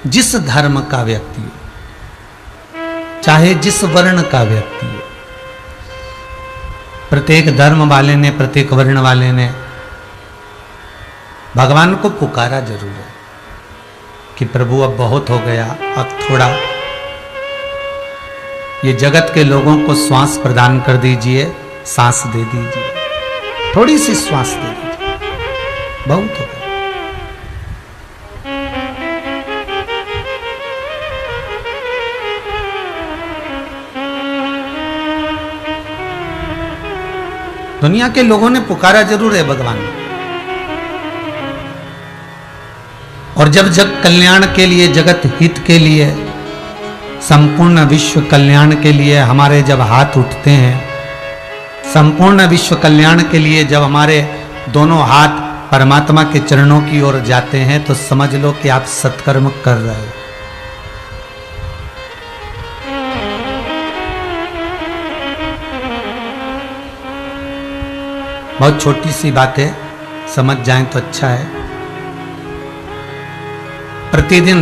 जिस धर्म का व्यक्ति हो, चाहे जिस वर्ण का व्यक्ति हो, प्रत्येक धर्म वाले ने, प्रत्येक वर्ण वाले ने भगवान को पुकारा जरूर है कि प्रभु अब बहुत हो गया, अब थोड़ा ये जगत के लोगों को श्वास प्रदान कर दीजिए, सांस दे दीजिए, थोड़ी सी श्वास दे दीजिए, बहुत हो गया। दुनिया के लोगों ने पुकारा जरूर है भगवान, और जब जग कल्याण के लिए, जगत हित के लिए, संपूर्ण विश्व कल्याण के लिए हमारे जब हाथ उठते हैं, संपूर्ण विश्व कल्याण के लिए जब हमारे दोनों हाथ परमात्मा के चरणों की ओर जाते हैं, तो समझ लो कि आप सत्कर्म कर रहे हो। बहुत छोटी सी बात है, समझ जाएं तो अच्छा है। प्रतिदिन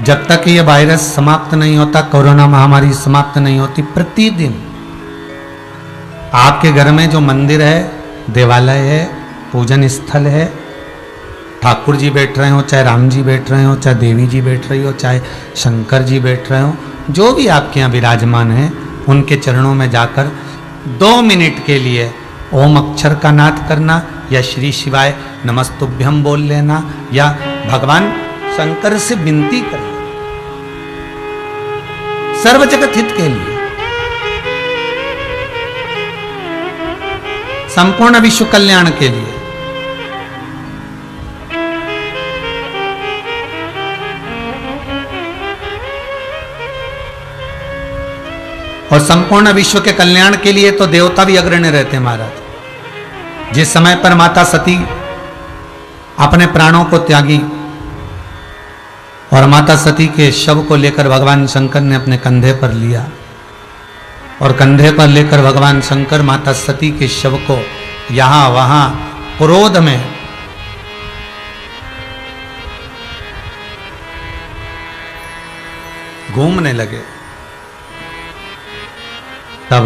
जब तक ये वायरस समाप्त नहीं होता, कोरोना महामारी समाप्त नहीं होती, प्रतिदिन आपके घर में जो मंदिर है, देवालय है, पूजन स्थल है, ठाकुर जी बैठ रहे हो, चाहे राम जी बैठ रहे हो, चाहे देवी जी बैठ रही हो, चाहे शंकर जी बैठ रहे हो, जो भी आपके यहाँ विराजमान है, उनके चरणों में जाकर 2 मिनट के लिए ओम अक्षर का नाद करना, या श्री शिवाय नमस्तुभ्यम बोल लेना, या भगवान शंकर से विनती करना, सर्व जगत हित के लिए, संपूर्ण विश्व कल्याण के लिए। और संपूर्ण विश्व के कल्याण के लिए तो देवता भी अग्रणी रहते हैं महाराज। जिस समय पर माता सती अपने प्राणों को त्यागी और माता सती के शव को लेकर भगवान शंकर ने अपने कंधे पर लिया, और कंधे पर लेकर भगवान शंकर माता सती के शव को यहां वहां क्रोध में घूमने लगे, तब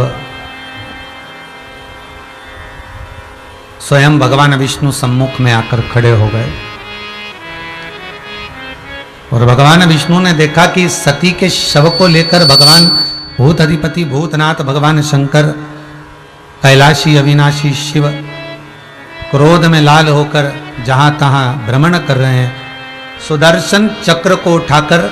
स्वयं भगवान विष्णु सम्मुख में आकर खड़े हो गए, और भगवान विष्णु ने देखा कि सती के शव को लेकर भगवान भूत अधिपति भूतनाथ भगवान शंकर कैलाशी अविनाशी शिव क्रोध में लाल होकर जहां तहां भ्रमण कर रहे हैं। सुदर्शन चक्र को उठाकर,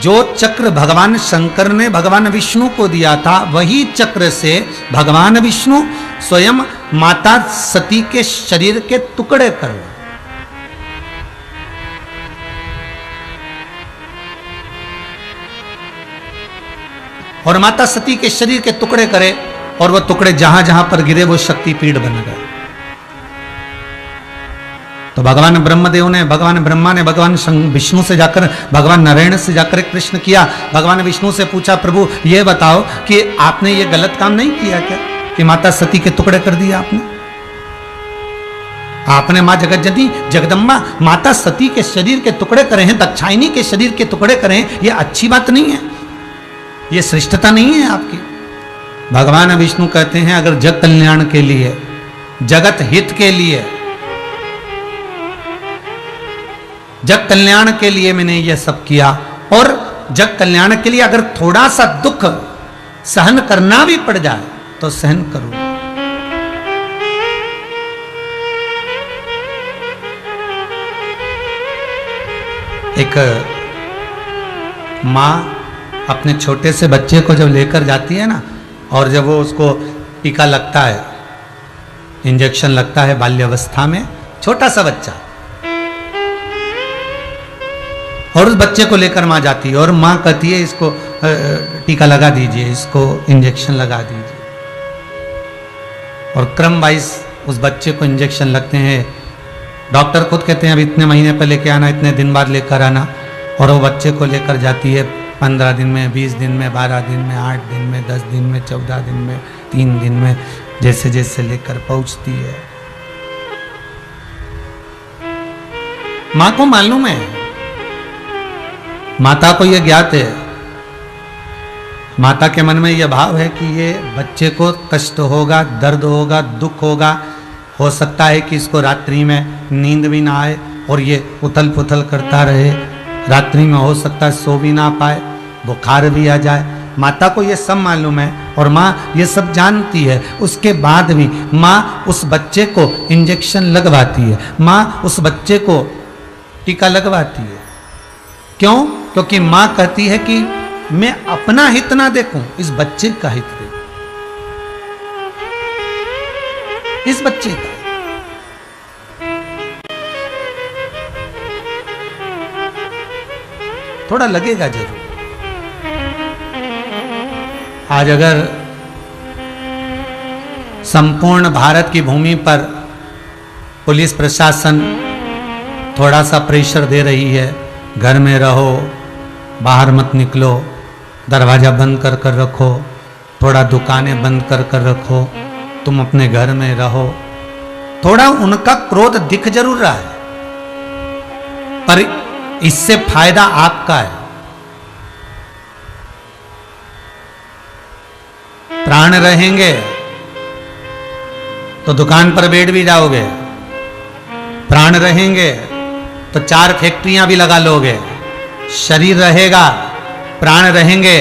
जो चक्र भगवान शंकर ने भगवान विष्णु को दिया था, वही चक्र से भगवान विष्णु स्वयं माता सती के शरीर के टुकड़े कर रहे। और माता सती के शरीर के टुकड़े करे, और वह टुकड़े जहां जहां पर गिरे वो शक्तिपीठ बन गए। तो भगवान ब्रह्मदेव ने, भगवान ब्रह्मा ने भगवान विष्णु से जाकर, भगवान नारायण से जाकर एक प्रश्न किया। भगवान विष्णु से पूछा, प्रभु ये बताओ कि आपने ये गलत काम नहीं किया क्या कि माता सती के टुकड़े कर दिया आपने? आपने मां जगतजननी जगदम्बा माता सती के शरीर के टुकड़े करे हैं, दाक्षायणी के शरीर के टुकड़े करे हैं, ये अच्छी बात नहीं है, ये श्रेष्ठता नहीं है आपकी। भगवान विष्णु कहते हैं, अगर जग कल्याण के लिए, जगत हित के लिए, जग कल्याण के लिए मैंने यह सब किया, और जग कल्याण के लिए अगर थोड़ा सा दुख सहन करना भी पड़ जाए तो सहन करूं। एक मां अपने छोटे से बच्चे को जब लेकर जाती है ना, और जब वो उसको टीका लगता है, इंजेक्शन लगता है बाल्यावस्था में, छोटा सा बच्चा, और उस बच्चे को लेकर मां जाती है, और मां कहती है इसको टीका लगा दीजिए, इसको इंजेक्शन लगा दीजिए, और क्रम वाइज उस बच्चे को इंजेक्शन लगते हैं। डॉक्टर खुद कहते हैं अब इतने महीने पर लेके आना, इतने दिन बाद लेकर आना, और वो बच्चे को लेकर जाती है 15 दिन में, 20 दिन में, 12 दिन में, 8 दिन में, 10 दिन में, 14 दिन में, 3 दिन में, जैसे जैसे लेकर पहुंचती है। मां को मालूम है, माता को यह ज्ञात है, माता के मन में यह भाव है कि ये बच्चे को कष्ट होगा, दर्द होगा, दुख होगा, हो सकता है कि इसको रात्रि में नींद भी ना आए और ये उथल पुथल करता रहे, रात्रि में हो सकता है सो भी ना पाए, बुखार भी आ जाए। माता को ये सब मालूम है और माँ ये सब जानती है, उसके बाद भी माँ उस बच्चे को इंजेक्शन लगवाती है, माँ उस बच्चे को टीका लगवाती है। क्यों? क्योंकि माँ कहती है कि मैं अपना हित ना देखूं, इस बच्चे का हित देखूं, इस बच्चे का। थोड़ा लगेगा जरूर। आज अगर संपूर्ण भारत की भूमि पर पुलिस प्रशासन थोड़ा सा प्रेशर दे रही है, घर में रहो, बाहर मत निकलो, दरवाजा बंद कर कर रखो, थोड़ा दुकानें बंद कर कर रखो, तुम अपने घर में रहो, थोड़ा उनका क्रोध दिख जरूर रहा है, पर इससे फायदा आपका है। प्राण रहेंगे तो दुकान पर बैठ भी जाओगे, प्राण रहेंगे तो 4 फैक्ट्रियां भी लगा लोगे, शरीर रहेगा, प्राण रहेंगे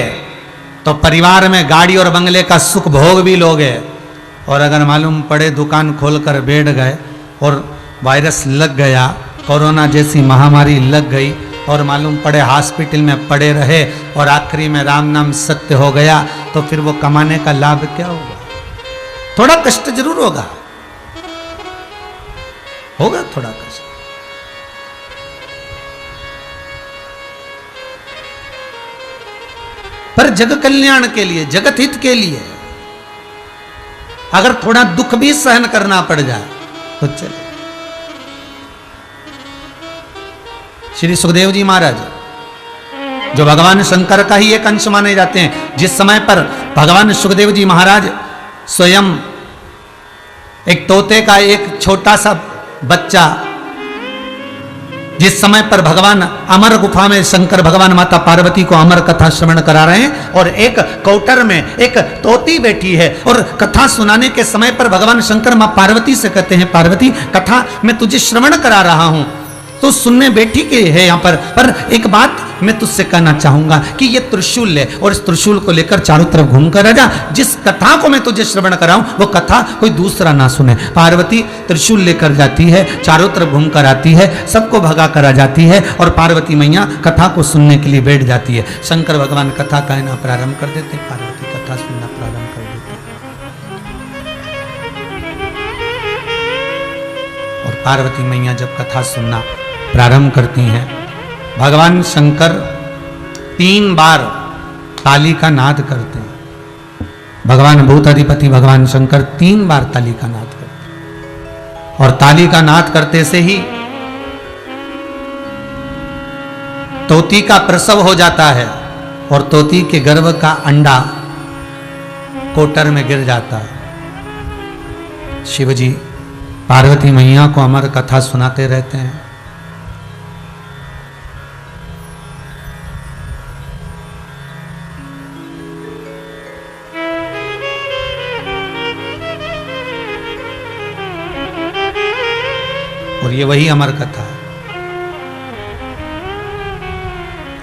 तो परिवार में गाड़ी और बंगले का सुख भोग भी लोगे। और अगर मालूम पड़े दुकान खोलकर बैठ गए और वायरस लग गया, कोरोना जैसी महामारी लग गई और मालूम पड़े हॉस्पिटल में पड़े रहे और आखिरी में राम नाम सत्य हो गया, तो फिर वो कमाने का लाभ क्या होगा? थोड़ा कष्ट जरूर होगा, होगा थोड़ा कष्ट। पर जग कल्याण के लिए, जगत हित के लिए अगर थोड़ा दुख भी सहन करना पड़ जाए तो चले। श्री सुखदेव जी महाराज जो भगवान शंकर का ही एक अंश माने जाते हैं, जिस समय पर भगवान सुखदेव जी महाराज स्वयं एक तोते का एक छोटा सा बच्चा, जिस समय पर भगवान अमर गुफा में शंकर भगवान माता पार्वती को अमर कथा श्रवण करा रहे हैं और एक कौटर में एक तोती बैठी है और कथा सुनाने के समय पर भगवान शंकर मां पार्वती से कहते हैं, पार्वती कथा मैं तुझे श्रवण करा रहा हूं, तो सुनने बैठी के है यहाँ पर एक बात मैं तुझसे कहना चाहूंगा कि ये त्रिशूल है और इस त्रिशूल को लेकर चारों तरफ घूमकर आ जा, जिस कथा को मैं तुझे श्रवण कराऊं वो कथा कोई दूसरा ना सुने। पार्वती त्रिशूल लेकर जाती है, चारों तरफ घूमकर आती है, सबको भगा कर आ जाती है और पार्वती मैया कथा को सुनने के लिए बैठ जाती है। शंकर भगवान कथा कहना प्रारंभ कर देते, पार्वती कथा सुनना प्रारंभ कर देते और पार्वती मैया जब कथा सुनना प्रारंभ करती हैं, भगवान शंकर 3 बार ताली का नाद करते हैं। भगवान भूताधिपति भगवान शंकर 3 बार ताली का नाद करते हैं और ताली का नाद करते से ही तोती का प्रसव हो जाता है और तोती के गर्भ का अंडा कोटर में गिर जाता है। शिवजी पार्वती मैया को अमर कथा सुनाते रहते हैं। और ये वही अमर कथा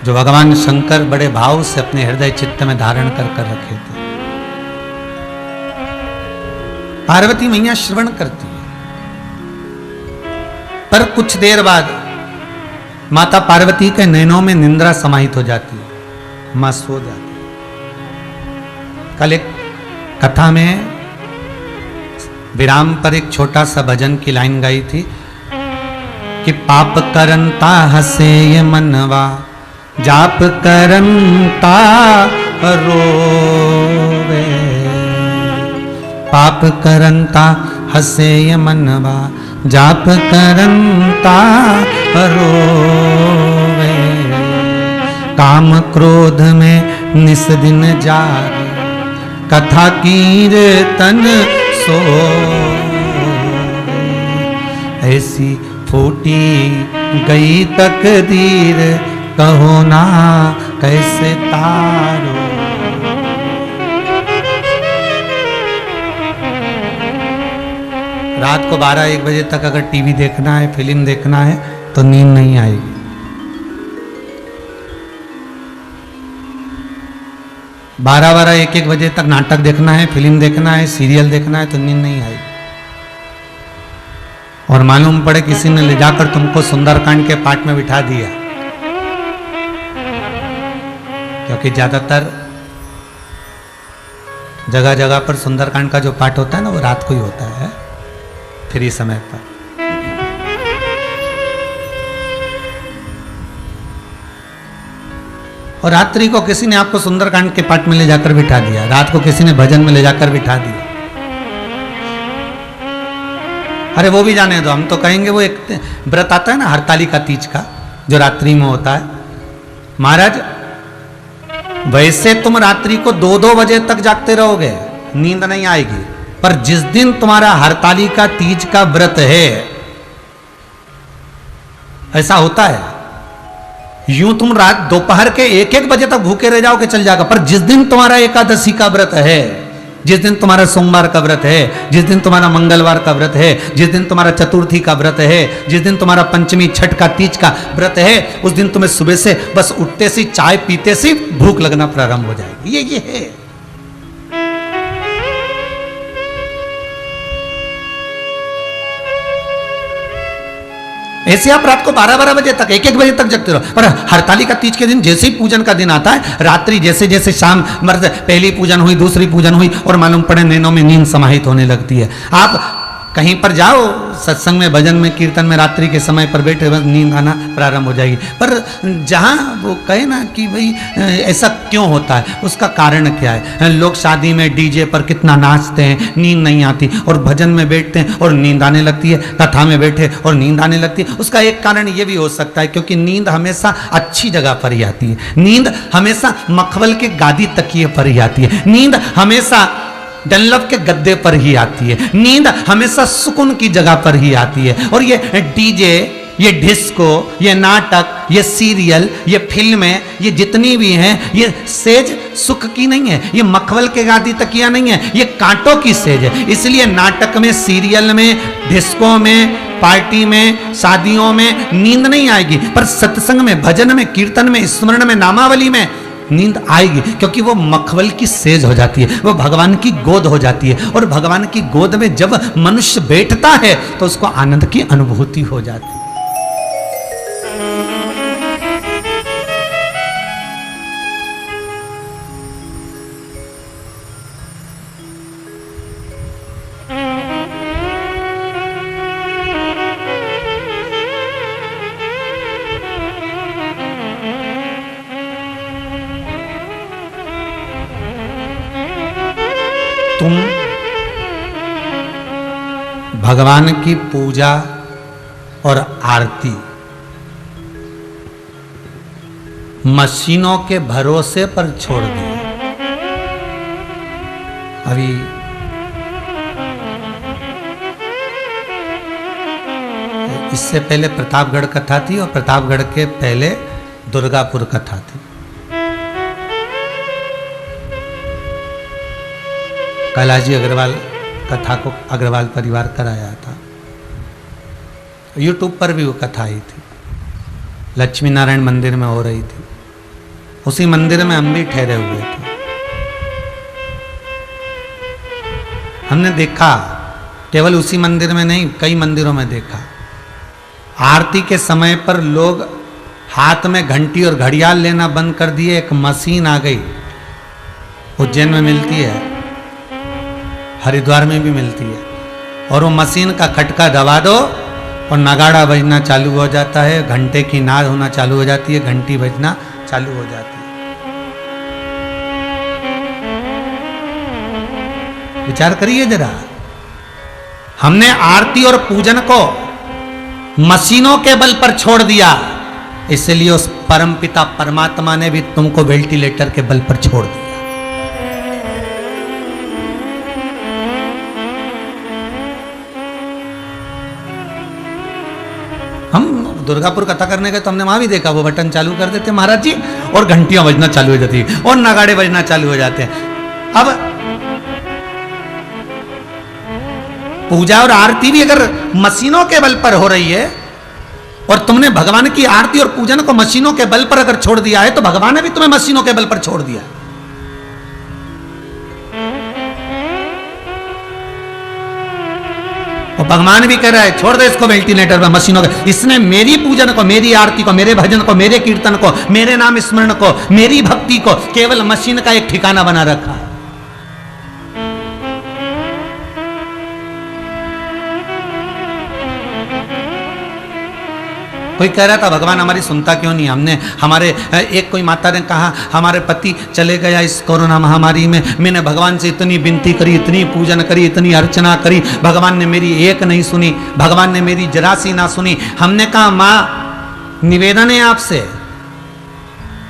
जो भगवान शंकर बड़े भाव से अपने हृदय चित्त में धारण कर कर रखे थे। पार्वती मैया श्रवण करती है, पर कुछ देर बाद माता पार्वती के नैनों में निंद्रा समाहित हो जाती है, मां सो जाती है। कल एक कथा में विराम पर एक छोटा सा भजन की लाइन गाई थी कि पाप करंता हसे ये मनवा, जाप करंता रोवे, पाप करंता हसे ये मनवा, जाप करंता रोवे, काम क्रोध में निस दिन जागे, कथा कीर्तन सो, ऐसी फूटी गई तकदीर, कहो ना कैसे तारो। रात को 12-1 बजे तक अगर टीवी देखना है, फिल्म देखना है तो नींद नहीं आएगी। बारह 1-1 बजे तक नाटक देखना है, फिल्म देखना है, सीरियल देखना है तो नींद नहीं आएगी। और मालूम पड़े किसी ने ले जाकर तुमको सुंदरकांड के पाठ में बिठा दिया, क्योंकि ज्यादातर जगह जगह पर सुंदरकांड का जो पाठ होता है ना, वो रात को ही होता है, फ्री समय पर। और रात्रि को किसी ने आपको सुंदरकांड के पाठ में ले जाकर बिठा दिया, रात को किसी ने भजन में ले जाकर बिठा दिया। अरे वो भी जाने दो, हम तो कहेंगे वो एक व्रत आता है ना हरतालिका तीज का, जो रात्रि में होता है। महाराज वैसे तुम रात्रि को 2-2 बजे तक जागते रहोगे, नींद नहीं आएगी, पर जिस दिन तुम्हारा हरतालिका तीज का व्रत है, ऐसा होता है, यूं तुम रात दोपहर के 1-1 बजे तक भूखे रह जाओगे चल जाएगा, पर जिस दिन तुम्हारा एकादशी का व्रत है, जिस दिन तुम्हारा सोमवार का व्रत है, जिस दिन तुम्हारा मंगलवार का व्रत है, जिस दिन तुम्हारा चतुर्थी का व्रत है, जिस दिन तुम्हारा पंचमी छठ का तीज का व्रत है, उस दिन तुम्हें सुबह से बस उठते से चाय पीते से भूख लगना प्रारंभ हो जाएगी। ये है। ऐसे आप रात को 12-12 बजे तक 1-1 बजे तक जगते रहो, पर हरतालिका तीज के दिन जैसे ही पूजन का दिन आता है, रात्रि जैसे जैसे शाम मर्द पहली पूजन हुई, दूसरी पूजन हुई, और मालूम पड़े नैनों में नींद समाहित होने लगती है। आप कहीं पर जाओ सत्संग में, भजन में, कीर्तन में, रात्रि के समय पर बैठे बस नींद आना प्रारंभ हो जाएगी। पर जहाँ वो कहे ना कि भाई ऐसा क्यों होता है, उसका कारण क्या है। लोग शादी में डीजे पर कितना नाचते हैं, नींद नहीं आती, और भजन में बैठते हैं और नींद आने लगती है, कथा में बैठे और नींद आने लगती है। उसका एक कारण ये भी हो सकता है क्योंकि नींद हमेशा अच्छी जगह पर ही आती है, नींद हमेशा मखमल के गादी तकिए पर ही आती है, नींद हमेशा डनलप के गद्दे पर ही आती है, नींद हमेशा सुकून की जगह पर ही आती है। और ये डीजे, ये डिस्को, ये नाटक, ये सीरियल, ये फिल्में, ये जितनी भी हैं, ये सेज सुख की नहीं है, ये मखमल के गादी तकिया नहीं है, ये कांटों की सेज है। इसलिए नाटक में, सीरियल में, डिस्को में, पार्टी में, शादियों में नींद नहीं आएगी, पर सत्संग में, भजन में, कीर्तन में, स्मरण में, नामावली में नींद आएगी, क्योंकि वो मखमल की सेज हो जाती है, वो भगवान की गोद हो जाती है। और भगवान की गोद में जब मनुष्य बैठता है तो उसको आनंद की अनुभूति हो जाती है। तुम भगवान की पूजा और आरती मशीनों के भरोसे पर छोड़ दिए। अभी इससे पहले प्रतापगढ़ कथा थी, और प्रतापगढ़ के पहले दुर्गापुर कथा थी। कैलाश जी अग्रवाल कथा को अग्रवाल परिवार कराया था, यूट्यूब पर भी वो कथा आई थी, लक्ष्मी नारायण मंदिर में हो रही थी। उसी मंदिर में हम भी ठहरे हुए थे। हमने देखा, केवल उसी मंदिर में नहीं, कई मंदिरों में देखा, आरती के समय पर लोग हाथ में घंटी और घड़ियाल लेना बंद कर दिए। एक मशीन आ गई, उज्जैन में मिलती है, हरिद्वार में भी मिलती है, और वो मशीन का खटका दबा दो और नगाड़ा बजना चालू हो जाता है, घंटे की नाद होना चालू हो जाती है, घंटी बजना चालू हो जाती है। विचार करिए जरा, हमने आरती और पूजन को मशीनों के बल पर छोड़ दिया, इसलिए उस परमपिता परमात्मा ने भी तुमको वेंटिलेटर के बल पर छोड़ दिया। दुर्गापुर कथा करने गए तो हमने वहां भी देखा, वो बटन चालू कर देते महाराज जी और घंटियां बजना चालू हो जाती और नगाड़े बजना चालू हो जाते हैं। अब पूजा और आरती भी अगर मशीनों के बल पर हो रही है और तुमने भगवान की आरती और पूजन को मशीनों के बल पर अगर छोड़ दिया है तो भगवान ने भी तुम्हें मशीनों के बल पर छोड़ दिया। और भगवान भी कह रहा है छोड़ दे इसको वेंटिलेटर में, मशीनों के। इसने मेरी पूजन को, मेरी आरती को, मेरे भजन को, मेरे कीर्तन को, मेरे नाम स्मरण को, मेरी भक्ति को केवल मशीन का एक ठिकाना बना रखा है। कोई कह रहा था भगवान हमारी सुनता क्यों नहीं, हमने हमारे एक कोई माता ने कहा हमारे पति चले गया इस कोरोना महामारी में, मैंने भगवान से इतनी विनती करी, इतनी पूजन करी, इतनी अर्चना करी, भगवान ने मेरी एक नहीं सुनी, भगवान ने मेरी जरा सी ना सुनी। हमने कहा माँ निवेदन है आपसे,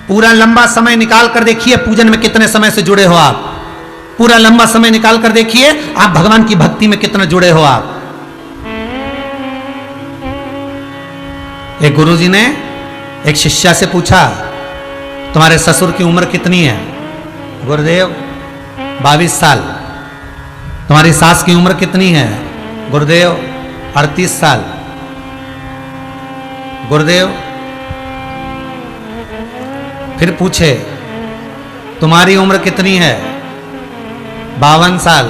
पूरा लंबा समय निकाल कर देखिए पूजन में कितने समय से जुड़े हो आप, पूरा लंबा समय निकाल कर देखिए आप भगवान की भक्ति में कितने जुड़े हो आप। एक गुरुजी ने एक शिष्या से पूछा तुम्हारे ससुर की उम्र कितनी है? गुरुदेव 22 साल। तुम्हारी सास की उम्र कितनी है? गुरुदेव 38 साल। गुरुदेव फिर पूछे तुम्हारी उम्र कितनी है? 52 साल।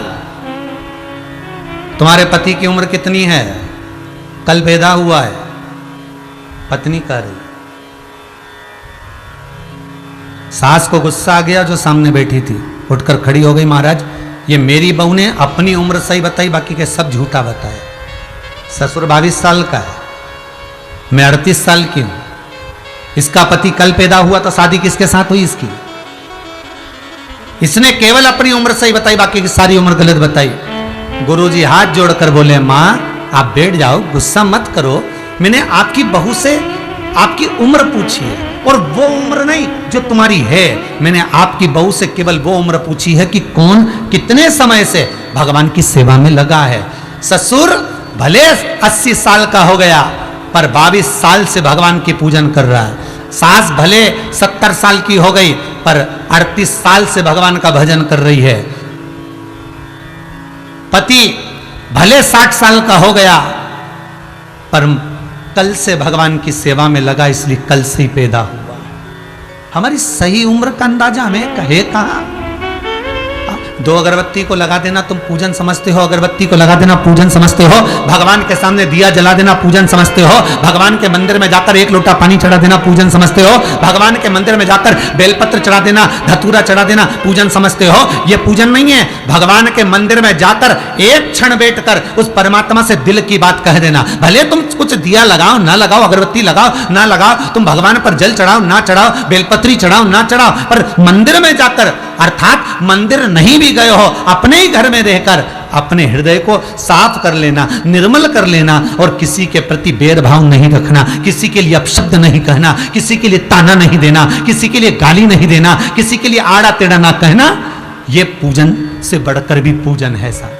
तुम्हारे पति की उम्र कितनी है? कल पैदा हुआ है। पत्नी कह रही। सास को गुस्सा आ गया जो सामने बैठी थी, उठकर खड़ी हो गई, महाराज ये मेरी बहू ने अपनी उम्र सही बताई, बाकी के सब झूठा बताया। ससुर 22 साल का है, मैं 38 साल की हूं, इसका पति कल पैदा हुआ तो शादी किसके साथ हुई इसकी? इसने केवल अपनी उम्र सही बताई, बाकी की सारी उम्र गलत बताई। गुरुजी हाथ जोड़कर बोले मां आप बैठ जाओ, गुस्सा मत करो, मैंने आपकी बहू से आपकी उम्र पूछी है और वो उम्र नहीं जो तुम्हारी है, मैंने आपकी बहू से केवल वो उम्र पूछी है कि कौन कितने समय से भगवान की सेवा में लगा है। ससुर भले 80 साल का हो गया पर 22 साल से भगवान की पूजन कर रहा है। सास भले 70 साल की हो गई पर 38 साल से भगवान का भजन कर रही है। पति भले 60 साल का हो गया पर कल से भगवान की सेवा में लगा, इसलिए कल से ही पैदा हुआ। हमारी सही उम्र का अंदाजा हमें कहे कहां? 2 अगरबत्ती को लगा देना तुम पूजन समझते हो, अगरबत्ती को लगा देना पूजन समझते हो, भगवान के सामने दिया जला देना पूजन समझते हो, भगवान के मंदिर में जाकर 1 लोटा पानी चढ़ा देना पूजन समझते हो, भगवान के मंदिर में जाकर बेलपत्र चढ़ा देना, धतूरा चढ़ा देना पूजन समझते हो। यह पूजन नहीं है। भगवान के मंदिर में जाकर एक क्षण बैठकर उस परमात्मा से दिल की बात कह देना। भले तुम कुछ दिया लगाओ ना लगाओ, अगरबत्ती लगाओ ना लगाओ, तुम भगवान पर जल चढ़ाओ ना चढ़ाओ, बेलपत्री चढ़ाओ ना चढ़ाओ, पर मंदिर में जाकर, अर्थात मंदिर नहीं भी गए हो, अपने ही घर में रहकर अपने हृदय को साफ कर लेना, निर्मल कर लेना और किसी के प्रति भेदभाव नहीं रखना, किसी के लिए अपशब्द नहीं कहना, किसी के लिए ताना नहीं देना, किसी के लिए गाली नहीं देना, किसी के लिए आड़ा टेढ़ा ना कहना, यह पूजन से बढ़कर भी पूजन है साहब।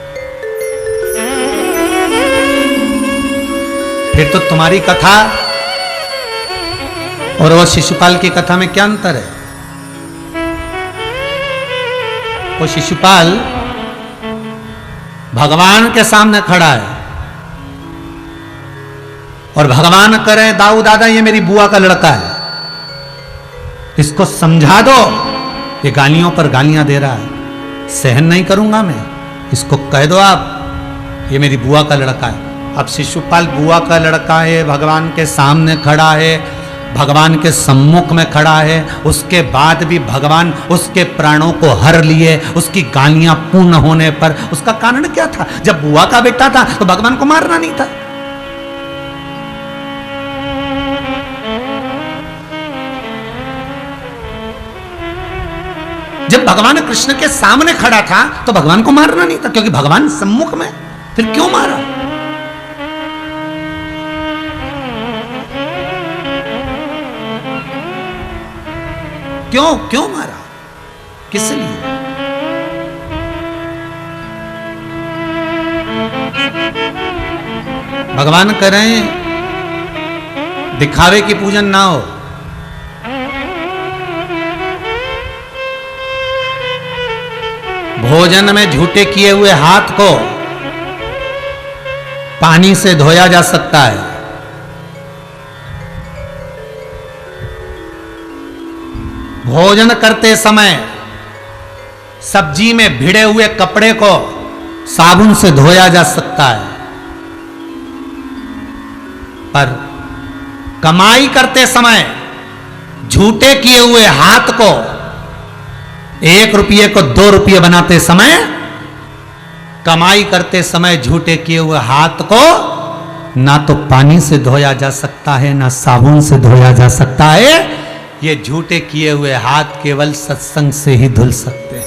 फिर तो तुम्हारी कथा और वो शिशुपाल की कथा में क्या अंतर है? वो शिशुपाल भगवान के सामने खड़ा है और भगवान करे दाऊ दादा ये मेरी बुआ का लड़का है, इसको समझा दो, ये गालियों पर गालियां दे रहा है, सहन नहीं करूंगा मैं, इसको कह दो आप ये मेरी बुआ का लड़का है। अब शिशुपाल बुआ का लड़का है, भगवान के सामने खड़ा है, भगवान के सम्मुख में खड़ा है, उसके बाद भी भगवान उसके प्राणों को हर लिए, उसकी गालियां पूर्ण होने पर। उसका कारण क्या था? जब बुआ का बेटा था तो भगवान को मारना नहीं था। जब भगवान कृष्ण के सामने खड़ा था तो भगवान को मारना नहीं था, क्योंकि भगवान सम्मुख में, फिर क्यों मारा? क्यों मारा? किस लिए? भगवान करें दिखावे की पूजन ना हो। भोजन में झूठे किए हुए हाथ को पानी से धोया जा सकता है। भोजन करते समय सब्जी में भिड़े हुए कपड़े को साबुन से धोया जा सकता है, पर कमाई करते समय झूठे किए हुए हाथ को 1 रुपये को 2 रुपये बनाते समय, कमाई करते समय झूठे किए हुए हाथ को ना तो पानी से धोया जा सकता है ना साबुन से धोया जा सकता है। ये झूठे किए हुए हाथ केवल सत्संग से ही धुल सकते हैं,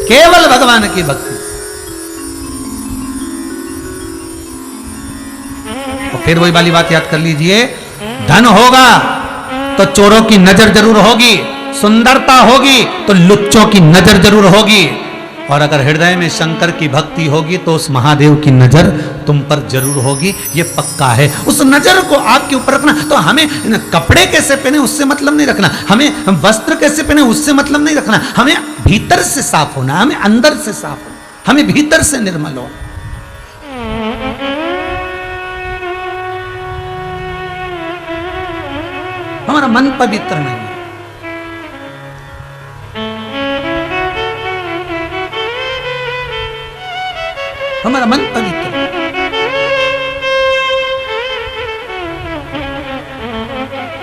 केवल भगवान की भक्ति। तो फिर वही वाली बात याद कर लीजिए, धन होगा तो चोरों की नजर जरूर होगी, सुंदरता होगी तो लुच्चों की नजर जरूर होगी, और अगर हृदय में शंकर की भक्ति होगी तो उस महादेव की नजर तुम पर जरूर होगी। ये पक्का है। उस नजर को आपके ऊपर रखना। तो हमें कपड़े कैसे पहने उससे मतलब नहीं रखना, हमें वस्त्र कैसे पहने उससे मतलब नहीं रखना, हमें भीतर से साफ होना, हमें अंदर से साफ होना, हमें भीतर से निर्मल होना। हमारा मन पवित्र नहीं है। हमारा मन पवित्र।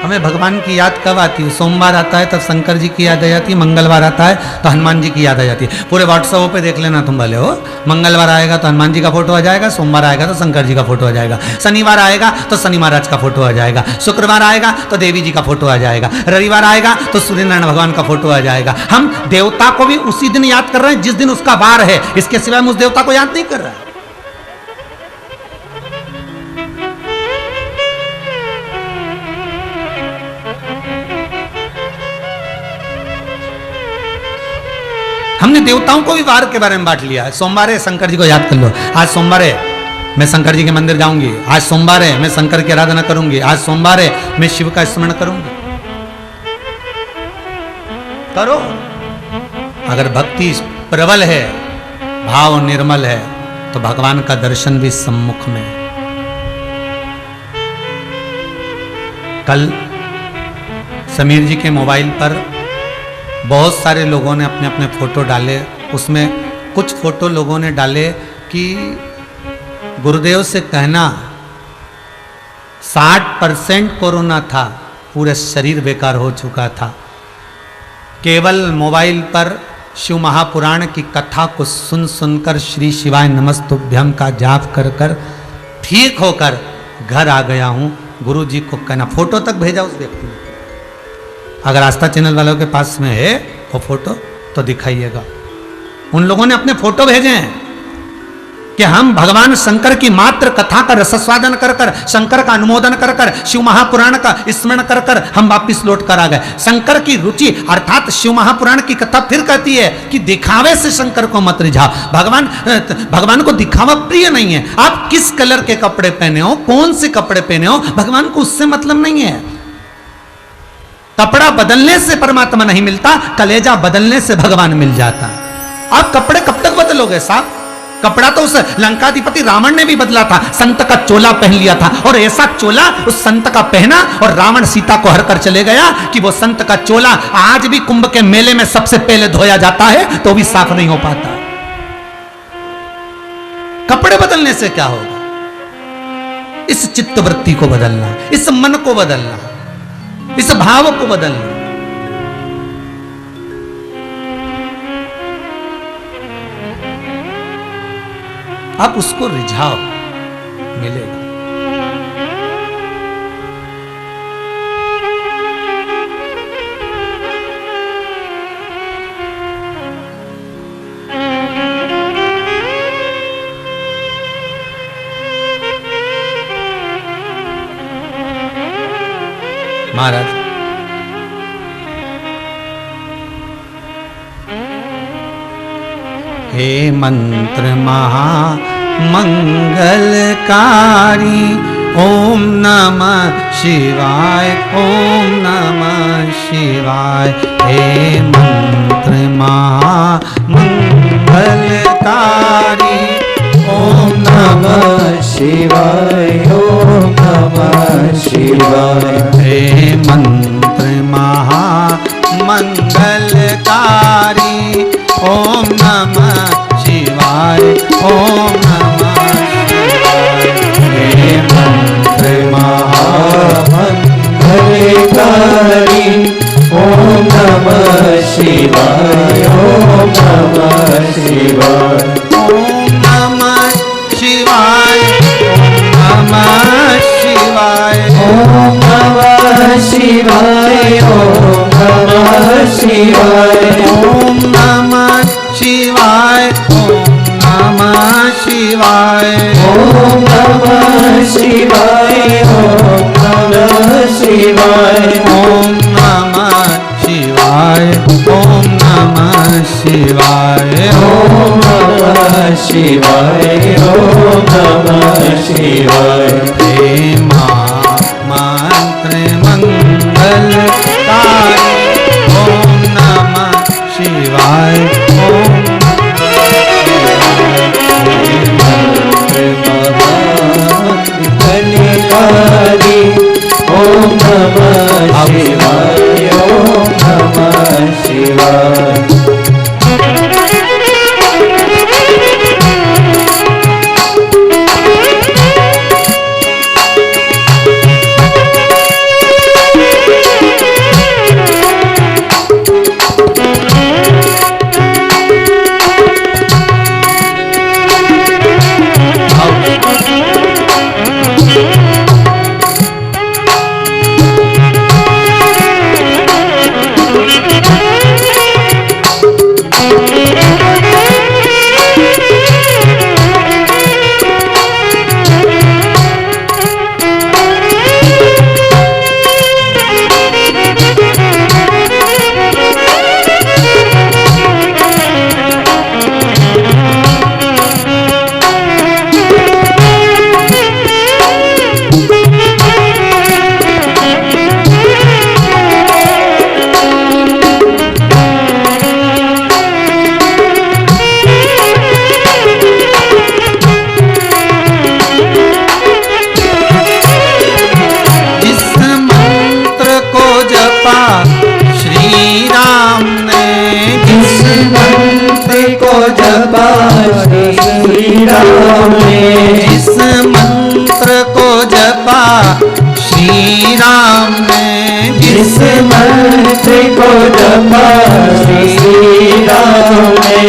हमें भगवान की याद कब आती है? सोमवार आता है तब शंकर जी की याद आ जाती है, मंगलवार आता है तो हनुमान जी की याद आ जाती है। पूरे व्हाट्सएप पे देख लेना तुम भले हो, मंगलवार आएगा तो हनुमान जी का फोटो आ जाएगा, सोमवार आएगा तो शंकर जी का फोटो आ जाएगा, शनिवार आएगा तो शनि महाराज का फोटो आ जाएगा, शुक्रवार आएगा तो देवी जी का फोटो आ जाएगा, रविवार आएगा तो सूर्य नारायण भगवान का फोटो आ जाएगा। हम देवता को भी उसी दिन याद कर रहे हैं जिस दिन उसका वार है, इसके सिवाय हम उस देवता को याद नहीं कर रहे हैं। हमने देवताओं को भी वार के बारे में बांट लिया है। सोमवार है, शंकर जी को याद कर लो, आज सोमवार है मैं शंकर जी के मंदिर जाऊंगी, आज सोमवार है मैं शंकर की आराधना करूंगी, आज सोमवार है मैं शिव का स्मरण करूंगी। करो। अगर भक्ति प्रबल है, भाव निर्मल है, तो भगवान का दर्शन भी सम्मुख में। कल समीर जी के मोबाइल पर बहुत सारे लोगों ने अपने अपने फोटो डाले। उसमें कुछ फोटो लोगों ने डाले कि गुरुदेव से कहना 60% कोरोना था, पूरा शरीर बेकार हो चुका था, केवल मोबाइल पर शिव महापुराण की कथा को सुन सुनकर श्री शिवाय नमस्तुभ्यम का जाप कर कर ठीक होकर घर आ गया हूँ। गुरु जी को कहना, फोटो तक भेजा उस व्यक्ति ने। अगर आस्था चैनल वालों के पास में है वो फोटो तो दिखाइएगा। उन लोगों ने अपने फोटो भेजे हैं कि हम भगवान शंकर की मात्र कथा का रसस्वादन कर कर, शंकर का अनुमोदन कर कर, शिव महापुराण का स्मरण कर कर हम वापिस लौट कर आ गए। शंकर की रुचि अर्थात शिव महापुराण की कथा फिर कहती है कि दिखावे से शंकर को मत रिझाओ। भगवान को दिखावा प्रिय नहीं है। आप किस कलर के कपड़े पहने हो, कौन से कपड़े पहने हो, भगवान को उससे मतलब नहीं है। कपड़ा बदलने से परमात्मा नहीं मिलता, कलेजा बदलने से भगवान मिल जाता है। आप कपड़े कब तक बदलोगे साहब? कपड़ा तो उस लंकाधिपति रावण ने भी बदला था, संत का चोला पहन लिया था, और ऐसा चोला उस संत का पहना और रावण सीता को हर कर चले गया कि वो संत का चोला आज भी कुंभ के मेले में सबसे पहले धोया जाता है तो भी साफ नहीं हो पाता। कपड़े बदलने से क्या होगा? इस चित्त वृत्ति को बदलना, इस मन को बदलना, इस भाव को बदलना। आप उसको रिझाओ, मिलेगा। महाराज हे मंत्र महा मंगलकारी ओम नमः शिवाय, ओम नमः शिवाय। हे मंत्र महामंगलकारी, ओम नमः शिवाय, ओम नमः शिवाय। हे मंत्र महामंगलकारी, ओम नमः शिवाय, ओम नमः शिवाय। हे मंत्र महामंगलकारी, ओम नमः शिवाय, ओम नमः शिवाय। ओम नमः शिवाय, ओम नमः शिवाय। ओम नमः शिवाय, ओम नमः शिवाय। ओम नमः शिवाय, ओम नमः शिवाय। ओम नमः शिवाय, ओम नमः शिवाय। ओम नमः शिवाय, ओम नमः शिवाय। ओम नमः शिवाय, ओम नमः शिवाय। हे मंत्र मंगलकारी, ओम नमः शिवाय, ओम मंगलकारी, ओम नमः शिवाय, ओम नमः शिवाय। जिस मंत्र को जपा श्री राम ने, जिस मंत्र को जपा श्री राम ने,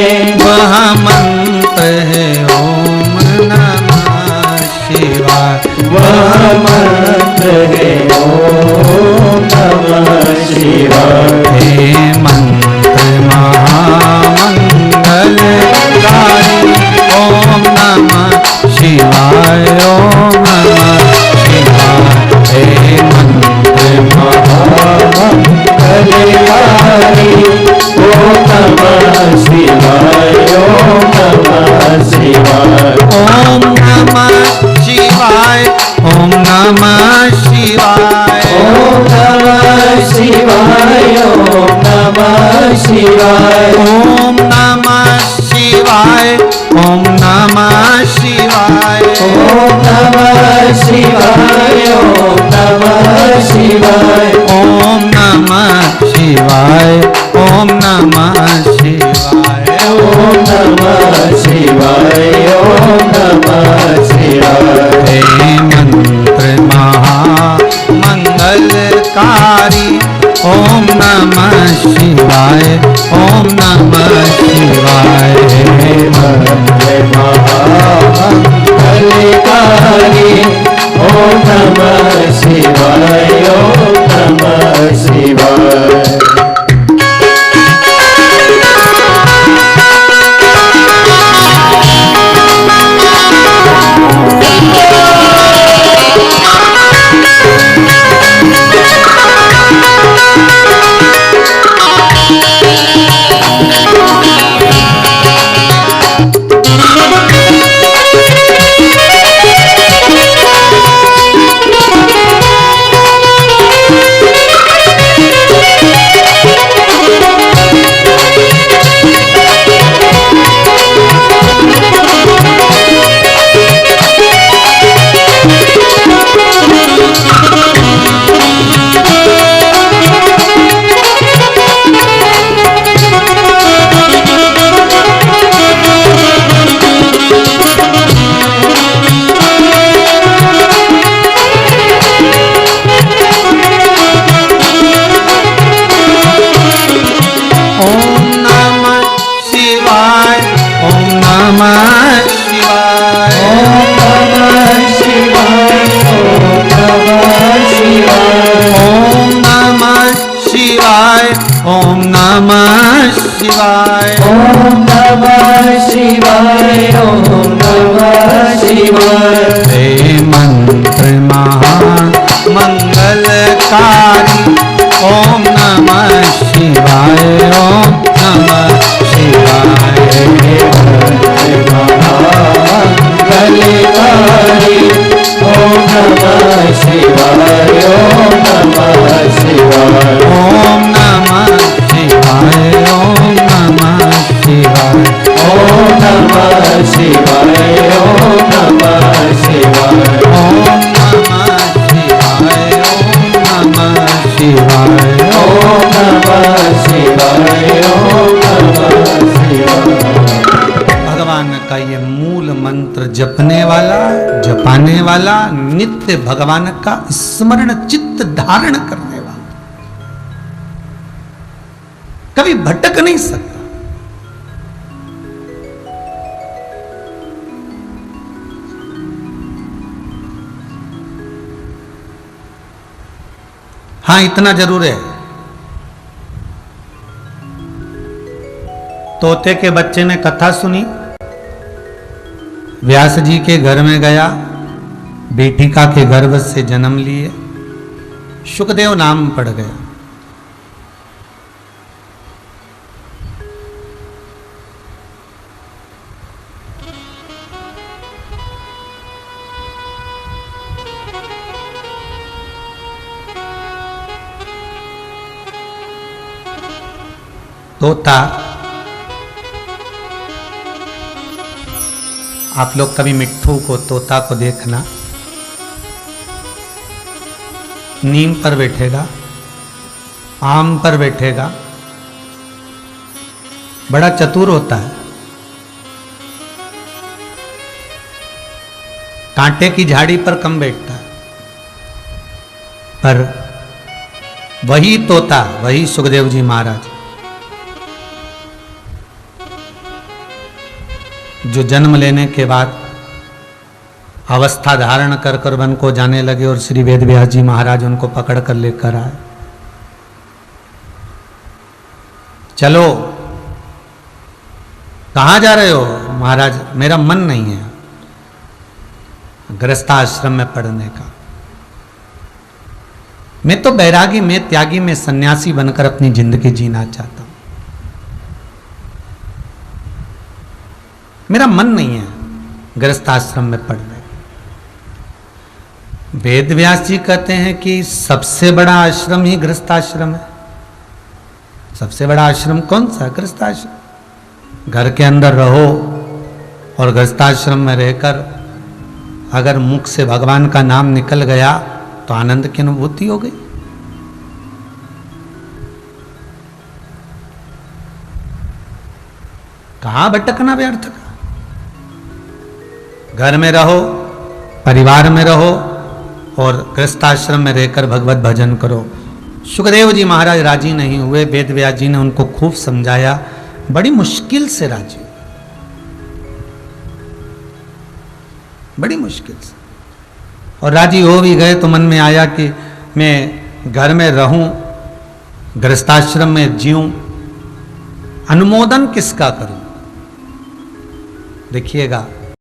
वह मंत्र है ओम नमः शिवाय। वह मंत्र है ओम नमः शिवाय। हे मंत्र महामंगलकारी, ओम नमः शिवाय, ओम नमः शिवाय। हे मंत्र महामंगलकारी, ओम नमः शिवाय, ओम नमः शिवाय। ओम नमः शिवाय, ओम नमः शिवाय। ओम नमः शिवाय, ओम नमः शिवाय। ओम नमः शिवाय, ओम नमः शिवाय। ओम नमः शिवाय, ओम नमः शिवाय। ओम नमः शिवाय, ओम नमः शिवाय। ओम नमः शिवाय, ओम नमः शिवाय। हे मंत्र महामंगलकारी, ओम नमः शिवाय, ओम नमः शिवाय। हे मंत्र महामंगलकारी, ओम नमः शिवाय, ओम नमः शिवाय। मंगलकारी। ओम नमः शिवाय, ओम नमः शिवाय। मंगलकारी ओम नमः शिवाय, ओम नमः शिवाय। ओम नमः शिवाय, ओम नमः शिवाय। ओम नमः शिवाय, ओम नमः शिवाय। ओम नमः शिवाय, ओम नमः शिवाय। ओम नमः शिवाय, ओम नमः शिवाय। भगवान का ये मूल मंत्र जपने वाला, जपाने वाला, नित्य भगवान का स्मरण चित्त धारण करने वाला कभी भटक नहीं सकता। हाँ, इतना जरूर है, तोते के बच्चे ने कथा सुनी, व्यास जी के घर में गया, बेटिका के गर्भ से जन्म लिए, शुकदेव नाम पड़ गया। तोता, आप लोग कभी मिट्ठू को, तोता को देखना, नीम पर बैठेगा, आम पर बैठेगा, बड़ा चतुर होता है। कांटे की झाड़ी पर कम बैठता है, पर वही तोता, वही सुखदेव जी महाराज जो जन्म लेने के बाद अवस्था धारण कर कर वन को जाने लगे और श्री वेद व्यास जी महाराज उनको पकड़ कर लेकर आए। चलो, कहाँ जा रहे हो? महाराज, मेरा मन नहीं है गृहस्थाश्रम में पढ़ने का, मैं तो बैरागी में, त्यागी में, सन्यासी बनकर अपनी जिंदगी जीना चाहता हूं, मेरा मन नहीं है गृहस्थाश्रम में पढ़ने। वेद व्यास जी कहते हैं कि सबसे बड़ा आश्रम ही गृहस्थाश्रम है। सबसे बड़ा आश्रम कौन सा? गृहस्थाश्रम। घर के अंदर रहो और गृहस्थाश्रम में रहकर अगर मुख से भगवान का नाम निकल गया तो आनंद की अनुभूति हो गई। कहां भटकना व्यर्थ का? घर में रहो, परिवार में रहो और गृहस्थाश्रम में रहकर भगवत भजन करो। सुखदेव जी महाराज राजी नहीं हुए, वेद व्यास जी ने उनको खूब समझाया, बड़ी मुश्किल से राजी, बड़ी मुश्किल से। और राजी हो भी गए तो मन में आया कि मैं घर में रहूं, गृहस्थाश्रम में जीऊं, अनुमोदन किसका करूं? देखिएगा,